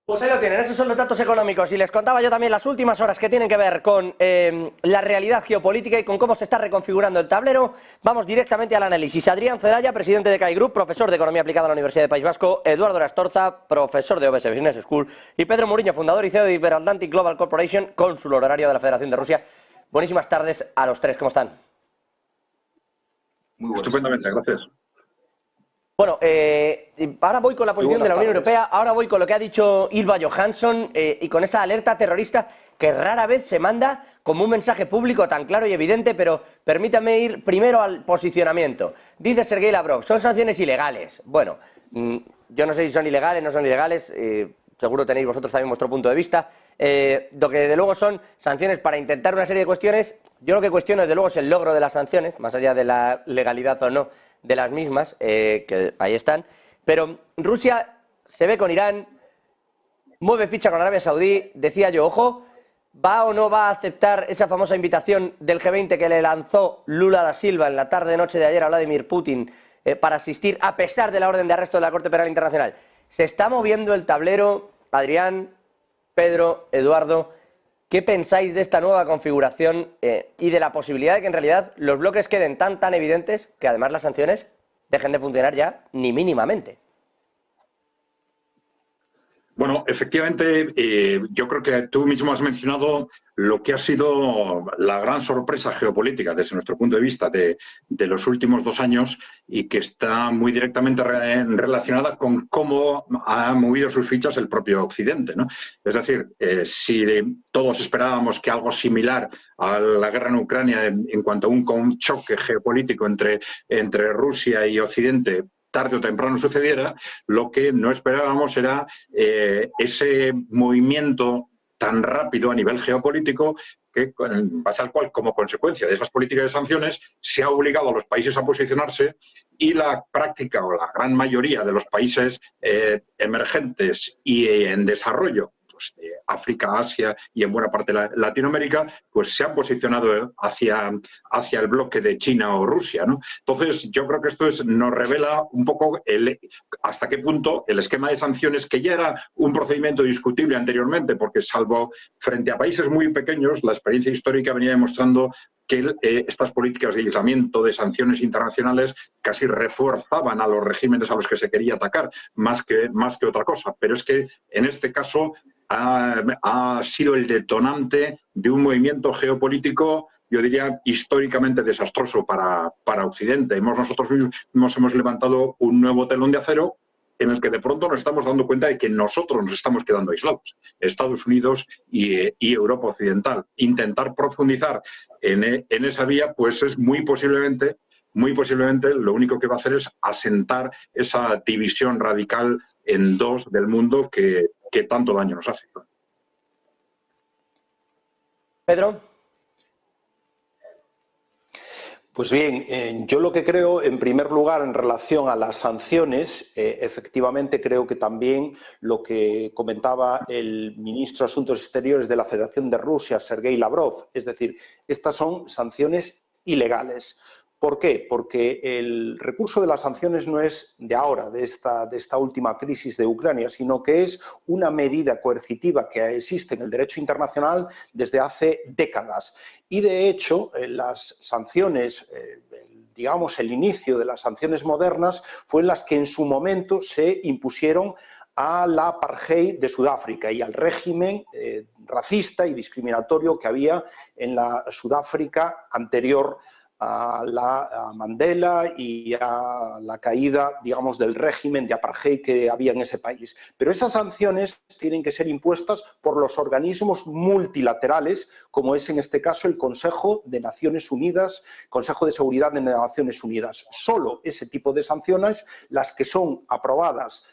Pues ahí lo tienen, esos son los datos económicos y les contaba yo también las últimas horas que tienen que ver con la realidad geopolítica y con cómo se está reconfigurando el tablero. Vamos directamente al análisis. Adrián Celaya, presidente de CAI Group, profesor de Economía Aplicada en la Universidad del País Vasco, Eduardo Rastorza, profesor de OBS Business School y Pedro Muriño, fundador y CEO de Iberatlantic Global Corporation, cónsul honorario de la Federación de Rusia. Buenísimas tardes a los tres, ¿cómo están? Muy buenas. Estupendamente, gracias. Bueno, ahora voy con la posición de la Unión Europea, ahora voy con lo que ha dicho Ylva Johansson y con esa alerta terrorista que rara vez se manda como un mensaje público tan claro y evidente, pero permítame ir primero al posicionamiento. Dice Sergei Lavrov, son sanciones ilegales. Bueno, yo no sé si son ilegales, no son ilegales, seguro tenéis vosotros también vuestro punto de vista. Lo que desde luego son sanciones para intentar una serie de cuestiones. Yo lo que cuestiono desde luego es el logro de las sanciones, más allá de la legalidad o no de las mismas, que ahí están, pero Rusia se ve con Irán, mueve ficha con Arabia Saudí, decía yo, ojo, ¿va o no va a aceptar esa famosa invitación del G20 que le lanzó Lula da Silva en la tarde-noche de ayer a Vladimir Putin para asistir a pesar de la orden de arresto de la Corte Penal Internacional? ¿Se está moviendo el tablero? Adrián, Pedro, Eduardo, ¿qué pensáis de esta nueva configuración y de la posibilidad de que en realidad los bloques queden tan evidentes que además las sanciones dejen de funcionar ya ni mínimamente? Bueno, efectivamente, yo creo que tú mismo has mencionado lo que ha sido la gran sorpresa geopolítica desde nuestro punto de vista de los últimos 2 años y que está muy directamente relacionada con cómo ha movido sus fichas el propio Occidente, ¿no? Es decir, si todos esperábamos que algo similar a la guerra en Ucrania en cuanto a un choque geopolítico entre Rusia y Occidente tarde o temprano sucediera, lo que no esperábamos era ese movimiento tan rápido a nivel geopolítico que, en base al cual, como consecuencia de esas políticas de sanciones, se ha obligado a los países a posicionarse y la práctica o la gran mayoría de los países emergentes y en desarrollo, pues, de África, Asia y en buena parte de Latinoamérica, pues se han posicionado hacia el bloque de China o Rusia, ¿no? Entonces, yo creo que esto nos revela un poco hasta qué punto el esquema de sanciones, que ya era un procedimiento discutible anteriormente, porque salvo frente a países muy pequeños, la experiencia histórica venía demostrando que estas políticas de aislamiento, de sanciones internacionales, casi reforzaban a los regímenes a los que se quería atacar, más que otra cosa. Pero es que en este caso ha sido el detonante de un movimiento geopolítico, yo diría, históricamente desastroso para Occidente. Nosotros mismos hemos levantado un nuevo telón de acero en el que de pronto nos estamos dando cuenta de que nosotros nos estamos quedando aislados, Estados Unidos y Europa Occidental. Intentar profundizar en esa vía, pues es muy posiblemente lo único que va a hacer es asentar esa división radical en dos del mundo que tanto daño nos hace. Pedro. Pues bien, yo lo que creo, en primer lugar, en relación a las sanciones, efectivamente creo que también lo que comentaba el ministro de Asuntos Exteriores de la Federación de Rusia, Sergei Lavrov, es decir, estas son sanciones ilegales. ¿Por qué? Porque el recurso de las sanciones no es de ahora, de esta última crisis de Ucrania, sino que es una medida coercitiva que existe en el derecho internacional desde hace décadas. Y, de hecho, las sanciones, digamos, el inicio de las sanciones modernas fue en las que en su momento se impusieron a la apartheid de Sudáfrica y al régimen racista y discriminatorio que había en la Sudáfrica anterior a Mandela y a la caída, digamos, del régimen de apartheid que había en ese país. Pero esas sanciones tienen que ser impuestas por los organismos multilaterales, como es en este caso el Consejo de Naciones Unidas, Consejo de Seguridad de Naciones Unidas. Solo ese tipo de sanciones, las que son aprobadas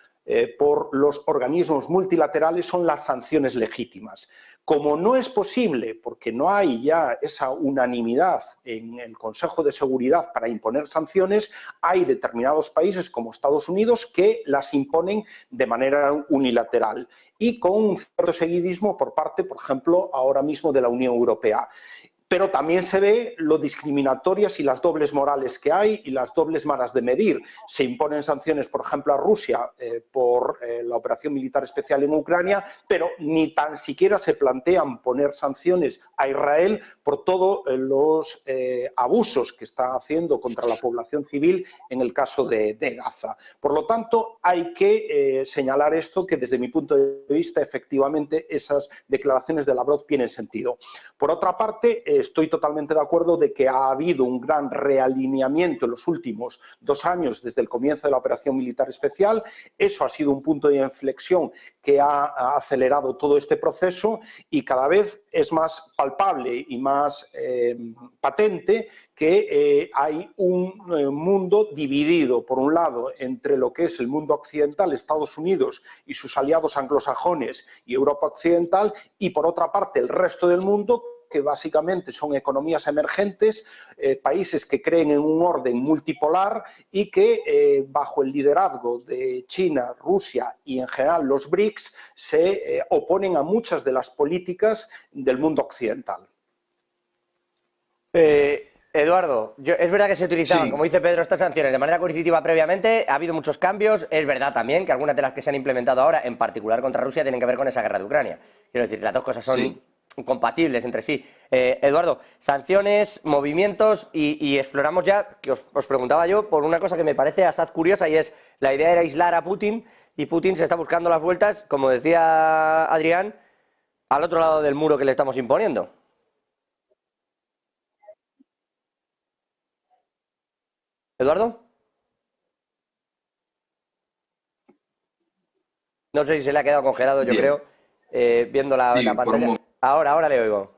por los organismos multilaterales, son las sanciones legítimas. Como no es posible, porque no hay ya esa unanimidad en el Consejo de Seguridad para imponer sanciones, hay determinados países como Estados Unidos que las imponen de manera unilateral y con un cierto seguidismo por parte, por ejemplo, ahora mismo de la Unión Europea. pero también se ve lo discriminatorias y las dobles morales que hay y las dobles maneras de medir. Se imponen sanciones, por ejemplo, a Rusia por la operación militar especial en Ucrania, pero ni tan siquiera se plantean poner sanciones a Israel por todos los abusos que está haciendo contra la población civil en el caso de Gaza. Por lo tanto, hay que señalar esto, que desde mi punto de vista, efectivamente, esas declaraciones de Lavrov tienen sentido. Por otra parte, estoy totalmente de acuerdo de que ha habido un gran realineamiento en los últimos 2 años desde el comienzo de la operación militar especial. Eso ha sido un punto de inflexión que ha acelerado todo este proceso y cada vez es más palpable y más patente que hay un mundo dividido, por un lado, entre lo que es el mundo occidental, Estados Unidos y sus aliados anglosajones y Europa occidental, y por otra parte el resto del mundo, que básicamente son economías emergentes, países que creen en un orden multipolar y que bajo el liderazgo de China, Rusia y en general los BRICS se oponen a muchas de las políticas del mundo occidental. Eduardo, es verdad que se utilizaban, Sí. como dice Pedro, estas sanciones de manera coercitiva previamente, ha habido muchos cambios, es verdad también que algunas de las que se han implementado ahora, en particular contra Rusia, tienen que ver con esa guerra de Ucrania. Quiero decir, las dos cosas son Sí. compatibles entre sí. Eduardo, sanciones, movimientos y exploramos ya, que os preguntaba yo, por una cosa que me parece asaz curiosa y es, la idea era aislar a Putin y Putin se está buscando las vueltas, como decía Adrián, al otro lado del muro que le estamos imponiendo. ¿Eduardo? No sé si se le ha quedado congelado, yo Bien. creo, viendo la Sí, por un pantalla. momento. Ahora le oigo.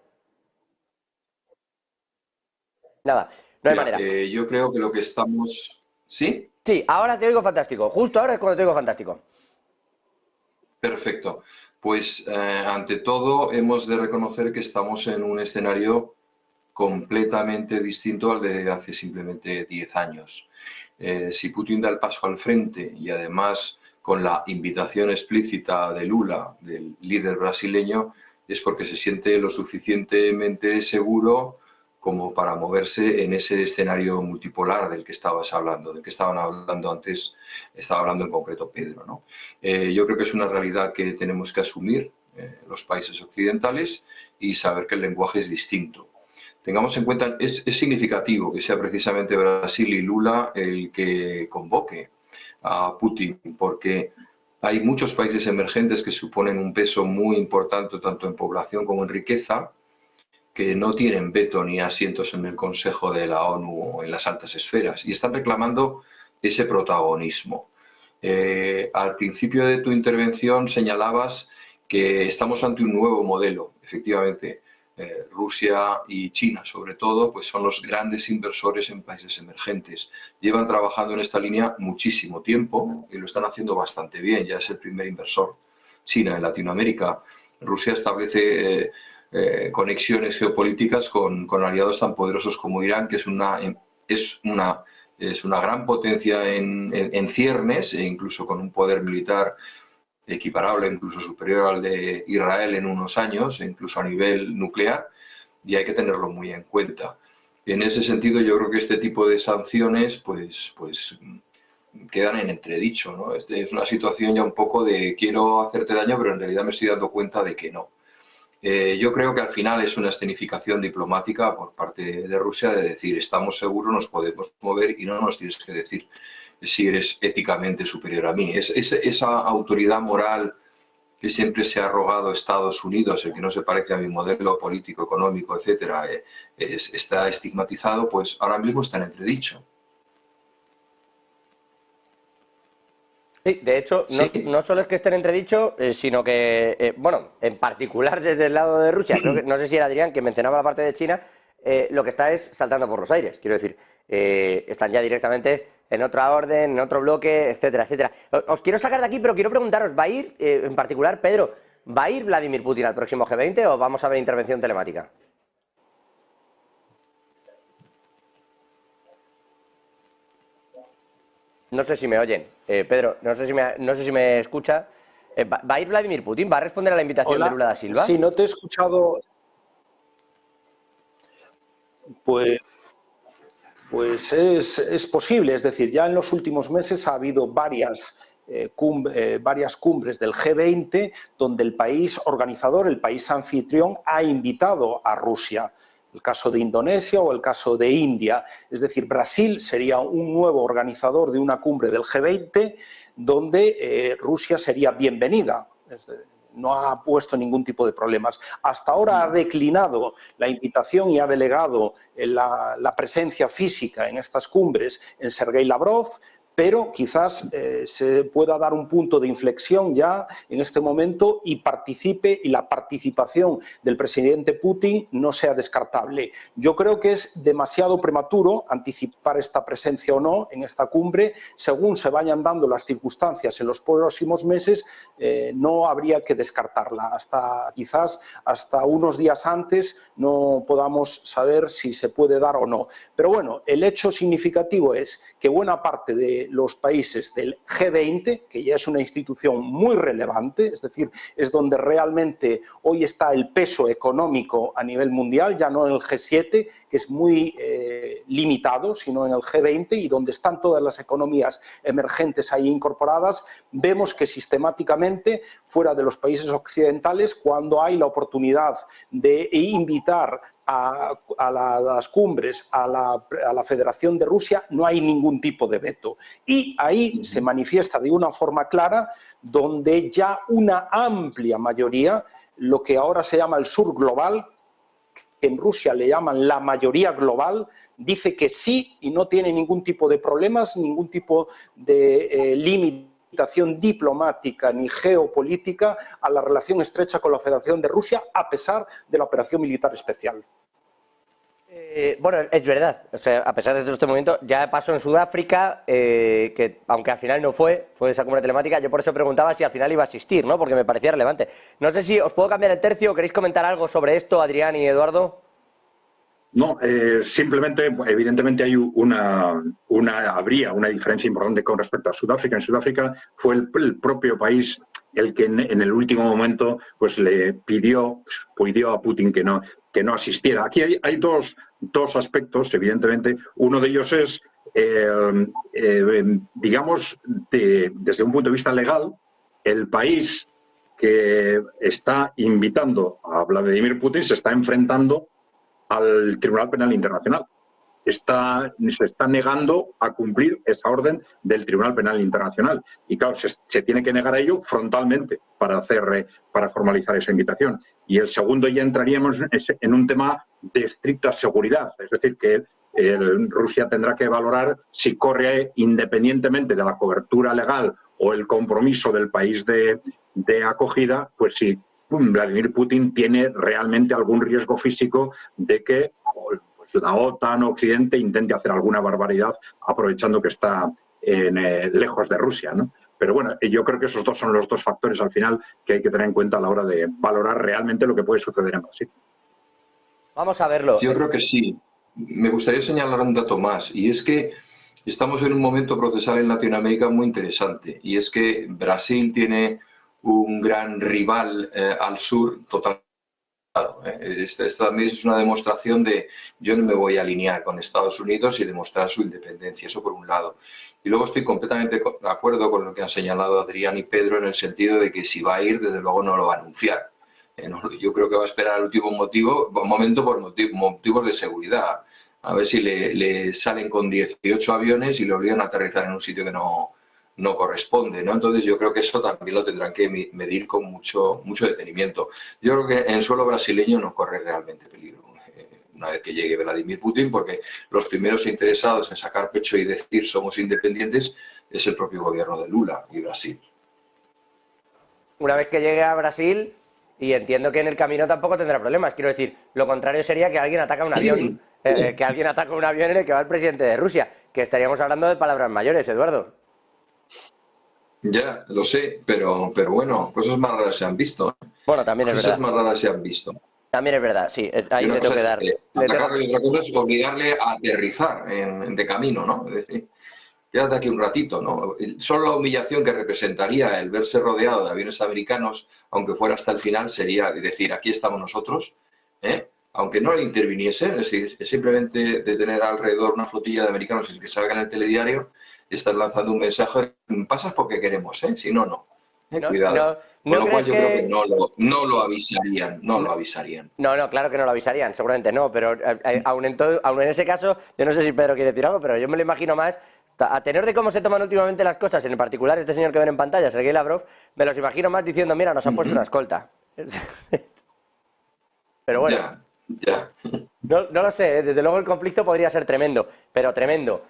Nada, no hay Mira, manera. yo creo que lo que estamos... ¿Sí? Sí, ahora te oigo fantástico. Justo ahora es cuando te oigo fantástico. Perfecto. Pues ante todo hemos de reconocer que estamos en un escenario completamente distinto al de hace simplemente 10 años. Si Putin da el paso al frente y además con la invitación explícita de Lula, del líder brasileño, es porque se siente lo suficientemente seguro como para moverse en ese escenario multipolar del que estabas hablando, del que estaban hablando antes, estaba hablando en concreto Pedro, ¿no? Yo creo que es una realidad que tenemos que asumir los países occidentales y saber que el lenguaje es distinto. Tengamos en cuenta, es significativo que sea precisamente Brasil y Lula el que convoque a Putin, porque hay muchos países emergentes que suponen un peso muy importante tanto en población como en riqueza, que no tienen veto ni asientos en el Consejo de la ONU o en las altas esferas y están reclamando ese protagonismo. Al principio de tu intervención señalabas que estamos ante un nuevo modelo, efectivamente. Rusia y China, sobre todo, pues son los grandes inversores en países emergentes. Llevan trabajando en esta línea muchísimo tiempo y lo están haciendo bastante bien. Ya es el primer inversor China en Latinoamérica. Rusia establece conexiones geopolíticas con aliados tan poderosos como Irán, que es una gran potencia en ciernes e incluso con un poder militar equiparable, incluso superior al de Israel en unos años, incluso a nivel nuclear, y hay que tenerlo muy en cuenta. En ese sentido, yo creo que este tipo de sanciones pues quedan en entredicho, ¿no? Es una situación ya un poco de quiero hacerte daño, pero en realidad me estoy dando cuenta de que no. Yo creo que al final es una escenificación diplomática por parte de Rusia de decir estamos seguros, nos podemos mover y no nos tienes que decir si eres éticamente superior a mí. Esa autoridad moral que siempre se ha arrogado Estados Unidos, el que no se parece a mi modelo político, económico, etcétera, está estigmatizado, pues ahora mismo está en entredicho. Sí, de hecho, Sí. no solo es que esté en entredicho, sino que, bueno, en particular desde el lado de Rusia, creo que, no sé si era Adrián que mencionaba la parte de China, lo que está es saltando por los aires. Quiero decir, están ya directamente en otra orden, en otro bloque, etcétera, etcétera. Os quiero sacar de aquí, pero quiero preguntaros, ¿va a ir, en particular, Pedro, ¿va a ir Vladimir Putin al próximo G20 o vamos a ver intervención telemática? No sé si me oyen. Pedro, no sé si me escucha. ¿Va a ir Vladimir Putin? ¿Va a responder a la invitación Hola. de Lula da Silva? Sí, no te he escuchado. Pues es posible, es decir, ya en los últimos meses ha habido varias cumbres del G20 donde el país organizador, el país anfitrión, ha invitado a Rusia. El caso de Indonesia o el caso de India. Es decir, Brasil sería un nuevo organizador de una cumbre del G20 donde Rusia sería bienvenida. No ha puesto ningún tipo de problemas. Hasta ahora ha declinado la invitación y ha delegado la presencia física en estas cumbres en Sergei Lavrov, pero quizás se pueda dar un punto de inflexión ya en este momento y la participación del presidente Putin no sea descartable. Yo creo que es demasiado prematuro anticipar esta presencia o no en esta cumbre. Según se vayan dando las circunstancias en los próximos meses, no habría que descartarla. Quizás hasta unos días antes no podamos saber si se puede dar o no. Pero bueno, el hecho significativo es que buena parte de los países del G20, que ya es una institución muy relevante, es decir, es donde realmente hoy está el peso económico a nivel mundial, ya no en el G7, que es muy limitado, sino en el G20 y donde están todas las economías emergentes ahí incorporadas, vemos que sistemáticamente, fuera de los países occidentales, cuando hay la oportunidad de invitar a las cumbres, a la Federación de Rusia, no hay ningún tipo de veto. Y ahí se manifiesta de una forma clara donde ya una amplia mayoría, lo que ahora se llama el sur global, que en Rusia le llaman la mayoría global, dice que sí y no tiene ningún tipo de problemas, ningún tipo de limitación diplomática ni geopolítica a la relación estrecha con la Federación de Rusia, a pesar de la operación militar especial. Bueno, es verdad, o sea, a pesar de todo este momento, ya pasó en Sudáfrica, que aunque al final no fue esa cumbre telemática, yo por eso preguntaba si al final iba a asistir, ¿no? Porque me parecía relevante. No sé si os puedo cambiar el tercio, ¿queréis comentar algo sobre esto, Adrián y Eduardo? No, simplemente, evidentemente habría una diferencia importante con respecto a Sudáfrica. En Sudáfrica fue el propio país el que en el último momento pues le pidió a Putin que no asistiera. Aquí hay dos aspectos, evidentemente. Uno de ellos es, digamos, desde un punto de vista legal, el país que está invitando a Vladimir Putin se está enfrentando al Tribunal Penal Internacional. Se está negando a cumplir esa orden del Tribunal Penal Internacional. Y claro, se tiene que negar a ello frontalmente para formalizar esa invitación. Y el segundo, ya entraríamos en un tema de estricta seguridad. Es decir, que Rusia tendrá que valorar si corre, independientemente de la cobertura legal o el compromiso del país de acogida, pues si Vladimir Putin tiene realmente algún riesgo físico de que la OTAN o Occidente intente hacer alguna barbaridad aprovechando que está lejos de Rusia, ¿no? Pero bueno, yo creo que esos dos son los dos factores al final que hay que tener en cuenta a la hora de valorar realmente lo que puede suceder en Brasil. Vamos a verlo. Yo creo que sí. Me gustaría señalar un dato más, y es que estamos en un momento procesal en Latinoamérica muy interesante, y es que Brasil tiene un gran rival al sur total. Esto también es una demostración de yo no me voy a alinear con Estados Unidos y demostrar su independencia, eso por un lado. Y luego estoy completamente de acuerdo con lo que han señalado Adrián y Pedro en el sentido de que si va a ir, desde luego no lo va a anunciar. Yo creo que va a esperar al último momento por motivos de seguridad. A ver si le salen con 18 aviones y le obligan a aterrizar en un sitio que no corresponde, ¿no? Entonces yo creo que eso también lo tendrán que medir con mucho detenimiento. Yo creo que en suelo brasileño no corre realmente peligro una vez que llegue Vladimir Putin, porque los primeros interesados en sacar pecho y decir somos independientes es el propio gobierno de Lula y Brasil. Una vez que llegue a Brasil, y entiendo que en el camino tampoco tendrá problemas, quiero decir, lo contrario sería que alguien ataca un avión, en el que va el presidente de Rusia, que estaríamos hablando de palabras mayores, Eduardo. Ya, lo sé, pero bueno, cosas más raras se han visto. Bueno, también es verdad. Cosas más raras se han visto. También es verdad, sí, ahí le tengo que dar. Y otra cosa es obligarle a aterrizar de camino, ¿no? Quédate aquí un ratito, ¿no? Solo la humillación que representaría el verse rodeado de aviones americanos, aunque fuera hasta el final, sería decir, aquí estamos nosotros, aunque no le interviniesen, es decir, simplemente de tener alrededor una flotilla de americanos y que salga en el telediario, están lanzando un mensaje, pasas porque queremos, si no, no. Cuidado. Con lo cual yo creo que no lo avisarían, no lo avisarían. No, claro que no lo avisarían, seguramente no, pero aún en ese caso, yo no sé si Pedro quiere decir algo, pero yo me lo imagino más, a tenor de cómo se toman últimamente las cosas, en particular este señor que ven en pantalla, Sergei Lavrov, me los imagino más diciendo, mira, nos han puesto una escolta. Pero bueno, ya. No lo sé, desde luego el conflicto podría ser tremendo, pero tremendo.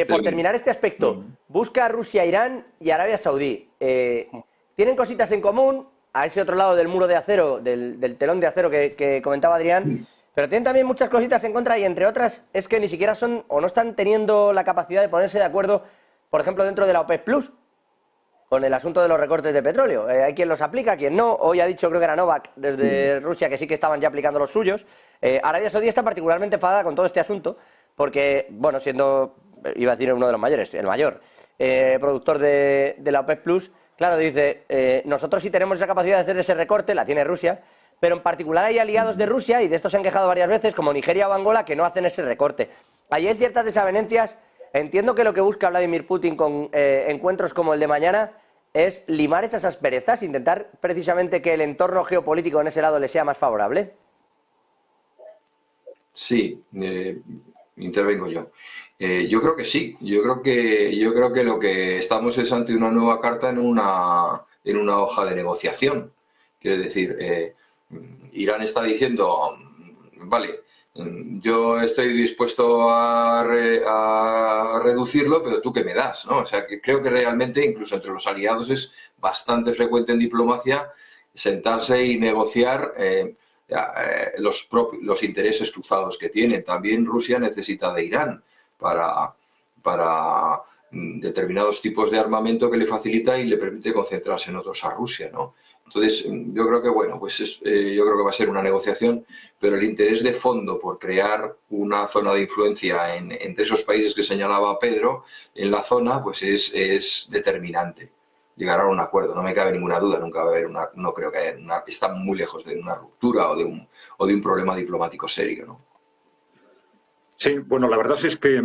Por terminar este aspecto, busca Rusia, Irán y Arabia Saudí. Tienen cositas en común, a ese otro lado del muro de acero, del telón de acero que comentaba Adrián, pero tienen también muchas cositas en contra y entre otras es que ni siquiera son o no están teniendo la capacidad de ponerse de acuerdo, por ejemplo, dentro de la OPEP Plus, con el asunto de los recortes de petróleo. Hay quien los aplica, quien no. Hoy ha dicho, creo que era Novak, desde Rusia, que sí que estaban ya aplicando los suyos. Arabia Saudí está particularmente enfadada con todo este asunto, porque, bueno, siendo, iba a decir uno de los mayores, el mayor productor de la OPEP Plus, claro, dice, nosotros sí tenemos esa capacidad de hacer ese recorte, la tiene Rusia, pero en particular hay aliados de Rusia, y de esto se han quejado varias veces, como Nigeria o Angola, que no hacen ese recorte. Ahí hay ciertas desavenencias. Entiendo que lo que busca Vladimir Putin con encuentros como el de mañana es limar esas asperezas, intentar precisamente que el entorno geopolítico en ese lado le sea más favorable. Sí, intervengo yo. Yo creo que sí. Yo creo que lo que estamos es ante una nueva carta en una hoja de negociación. Quiero decir, Irán está diciendo, vale, yo estoy dispuesto a reducirlo, pero ¿tú qué me das? ¿No? O sea, que creo que realmente, incluso entre los aliados, es bastante frecuente en diplomacia sentarse y negociar los intereses cruzados que tienen. También Rusia necesita de Irán para determinados tipos de armamento que le facilita y le permite concentrarse en otros a Rusia, ¿no? Entonces, yo creo que, bueno, pues yo creo que va a ser una negociación, pero el interés de fondo por crear una zona de influencia entre esos países que señalaba Pedro, en la zona, pues es determinante. Llegar a un acuerdo, no me cabe ninguna duda, nunca va a haber no creo que haya está muy lejos de una ruptura o de un problema diplomático serio, ¿no? Sí, bueno, la verdad es que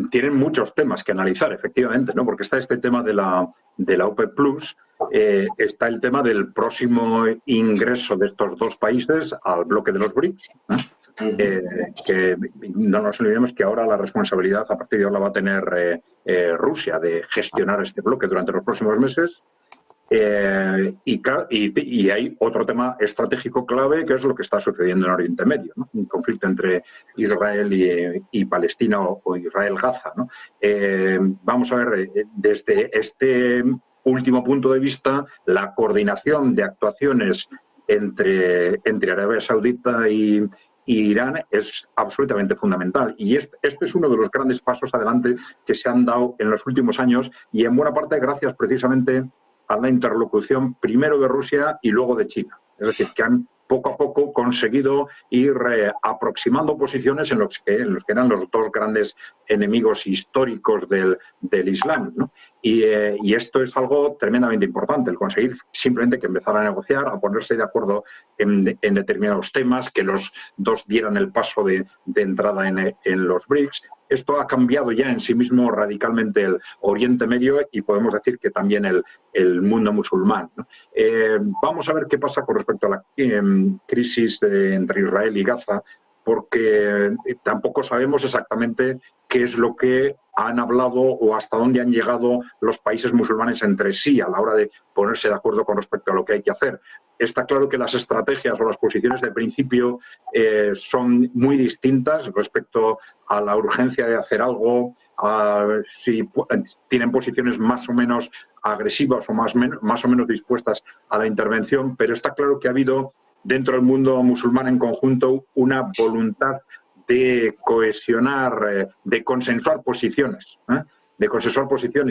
tienen muchos temas que analizar, efectivamente, ¿no? Porque está este tema de la OPEP Plus, está el tema del próximo ingreso de estos dos países al bloque de los BRICS, ¿no? Que no nos olvidemos que ahora la responsabilidad a partir de ahora va a tener Rusia de gestionar este bloque durante los próximos meses. Y hay otro tema estratégico clave, que es lo que está sucediendo en Oriente Medio, ¿no? Un conflicto entre Israel y Palestina o Israel-Gaza, ¿no? Vamos a ver, desde este último punto de vista, la coordinación de actuaciones entre Arabia Saudita y Irán es absolutamente fundamental. Y este es uno de los grandes pasos adelante que se han dado en los últimos años y en buena parte gracias precisamente a la interlocución primero de Rusia y luego de China. Es decir, que han poco a poco conseguido ir aproximando posiciones en los que eran los dos grandes enemigos históricos del Islam, ¿no? Y esto es algo tremendamente importante, el conseguir simplemente que empezar a negociar, a ponerse de acuerdo en determinados temas, que los dos dieran el paso de entrada en los BRICS. Esto ha cambiado ya en sí mismo radicalmente el Oriente Medio y podemos decir que también el mundo musulmán, ¿no? Vamos a ver qué pasa con respecto a la crisis entre Israel y Gaza, porque tampoco sabemos exactamente qué es lo que han hablado o hasta dónde han llegado los países musulmanes entre sí a la hora de ponerse de acuerdo con respecto a lo que hay que hacer. Está claro que las estrategias o las posiciones de principio son muy distintas respecto a la urgencia de hacer algo, si tienen posiciones más o menos agresivas o más o menos dispuestas a la intervención, pero está claro que ha habido dentro del mundo musulmán en conjunto una voluntad de cohesionar, de consensuar posiciones,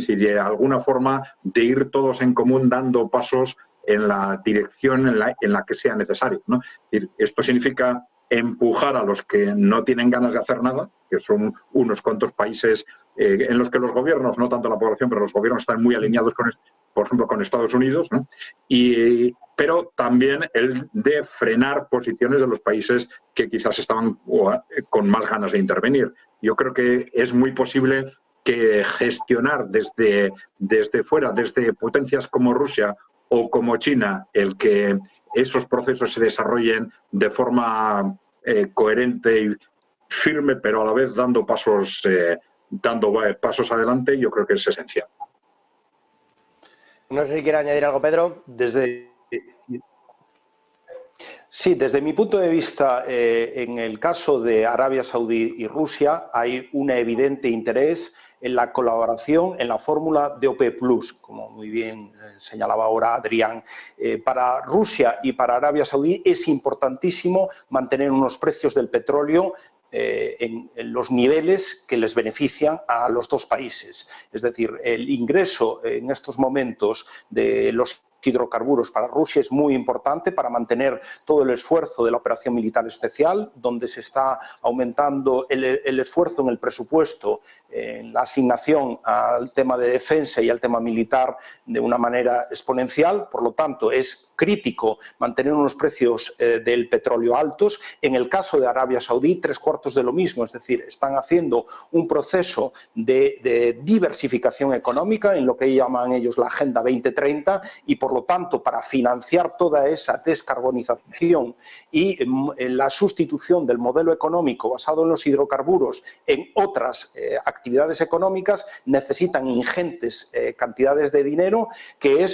y de alguna forma de ir todos en común dando pasos en la dirección en la que sea necesario, ¿no? Esto significa empujar a los que no tienen ganas de hacer nada, que son unos cuantos países en los que los gobiernos, no tanto la población, pero los gobiernos están muy alineados por ejemplo, con Estados Unidos, ¿no? Pero también el de frenar posiciones de los países que quizás estaban con más ganas de intervenir. Yo creo que es muy posible que gestionar desde fuera, desde potencias como Rusia o como China, el que esos procesos se desarrollen de forma coherente y firme, pero a la vez dando pasos adelante, yo creo que es esencial. No sé si quiere añadir algo, Pedro. Sí, desde mi punto de vista, en el caso de Arabia Saudí y Rusia hay un evidente interés en la colaboración en la fórmula de OPEP+, como muy bien señalaba ahora Adrián. Para Rusia y para Arabia Saudí es importantísimo mantener unos precios del petróleo en los niveles que les benefician a los dos países. Es decir, el ingreso en estos momentos de los hidrocarburos para Rusia es muy importante para mantener todo el esfuerzo de la operación militar especial, donde se está aumentando el esfuerzo en el presupuesto, en la asignación al tema de defensa y al tema militar de una manera exponencial. Por lo tanto, es crítico mantener unos precios del petróleo altos. En el caso de Arabia Saudí, 3/4 de lo mismo, es decir, están haciendo un proceso de diversificación económica en lo que llaman ellos la Agenda 2030 y, por lo tanto, para financiar toda esa descarbonización y la sustitución del modelo económico basado en los hidrocarburos en otras actividades económicas, necesitan ingentes cantidades de dinero, que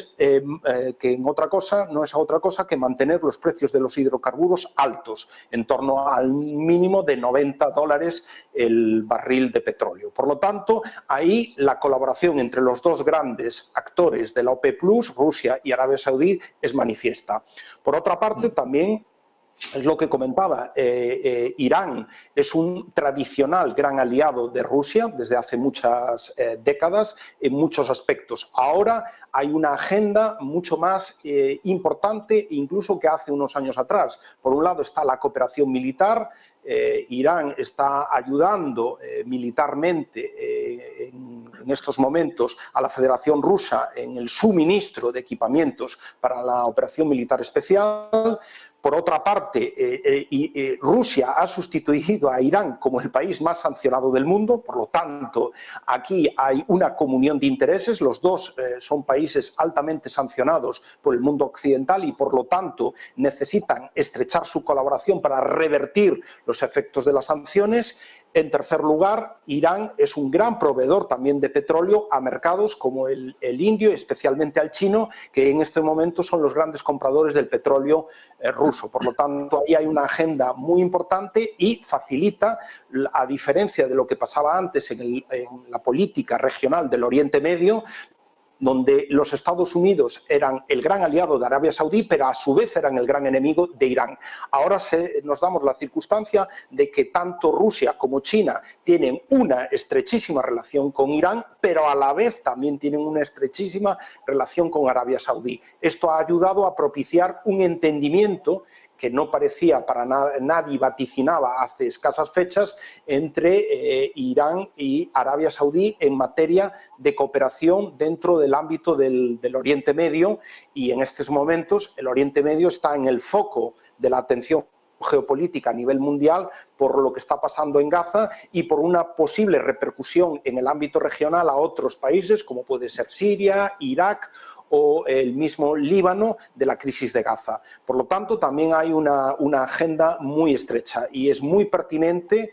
en otra cosa no es otra cosa que mantener los precios de los hidrocarburos altos, en torno al mínimo de $90 el barril de petróleo. Por lo tanto, ahí la colaboración entre los dos grandes actores de la OPEP+, Rusia y Arabia Saudí, es manifiesta. Por otra parte, también es lo que comentaba, Irán es un tradicional gran aliado de Rusia desde hace muchas décadas en muchos aspectos. Ahora hay una agenda mucho más importante incluso que hace unos años atrás. Por un lado está la cooperación militar. Irán está ayudando militarmente en estos momentos a la Federación Rusa en el suministro de equipamientos para la operación militar especial. Por otra parte, Rusia ha sustituido a Irán como el país más sancionado del mundo, por lo tanto, aquí hay una comunión de intereses. Los dos son países altamente sancionados por el mundo occidental y, por lo tanto, necesitan estrechar su colaboración para revertir los efectos de las sanciones. En tercer lugar, Irán es un gran proveedor también de petróleo a mercados como el indio, especialmente al chino, que en este momento son los grandes compradores del petróleo ruso. Por lo tanto, ahí hay una agenda muy importante y facilita, a diferencia de lo que pasaba antes en la política regional del Oriente Medio, donde los Estados Unidos eran el gran aliado de Arabia Saudí, pero a su vez eran el gran enemigo de Irán. Ahora nos damos la circunstancia de que tanto Rusia como China tienen una estrechísima relación con Irán, pero a la vez también tienen una estrechísima relación con Arabia Saudí. Esto ha ayudado a propiciar un entendimiento que no parecía para nada, nadie vaticinaba hace escasas fechas, entre Irán y Arabia Saudí en materia de cooperación dentro del ámbito del Oriente Medio, y en estos momentos el Oriente Medio está en el foco de la atención geopolítica a nivel mundial por lo que está pasando en Gaza y por una posible repercusión en el ámbito regional a otros países como puede ser Siria, Irak o el mismo Líbano de la crisis de Gaza. Por lo tanto, también hay una agenda muy estrecha y es muy pertinente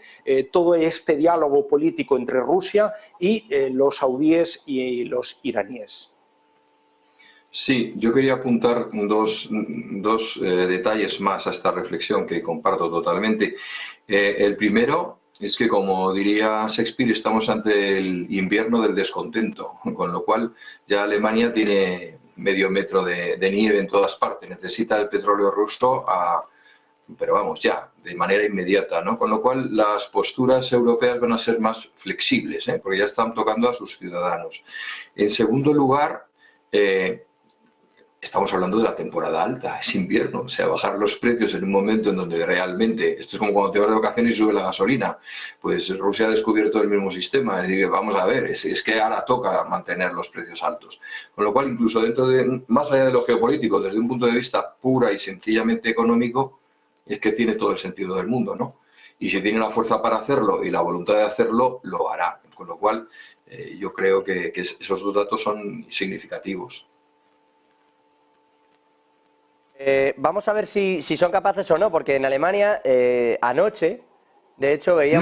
todo este diálogo político entre Rusia y los saudíes y los iraníes. Sí, yo quería apuntar dos detalles más a esta reflexión que comparto totalmente. El primero es que, como diría Shakespeare, estamos ante el invierno del descontento, con lo cual ya Alemania tiene medio metro de nieve en todas partes. Necesita el petróleo ruso, pero vamos, ya, de manera inmediata, ¿no? Con lo cual las posturas europeas van a ser más flexibles, porque ya están tocando a sus ciudadanos. En segundo lugar, estamos hablando de la temporada alta, es invierno, o sea, bajar los precios en un momento en donde realmente, esto es como cuando te vas de vacaciones y sube la gasolina, pues Rusia ha descubierto el mismo sistema, es decir, vamos a ver, es que ahora toca mantener los precios altos, con lo cual incluso dentro de, más allá de lo geopolítico, desde un punto de vista pura y sencillamente económico, es que tiene todo el sentido del mundo, ¿no? Y si tiene la fuerza para hacerlo y la voluntad de hacerlo, lo hará, con lo cual yo creo que esos dos datos son significativos. Vamos a ver si son capaces o no, porque en Alemania anoche, de hecho, veíamos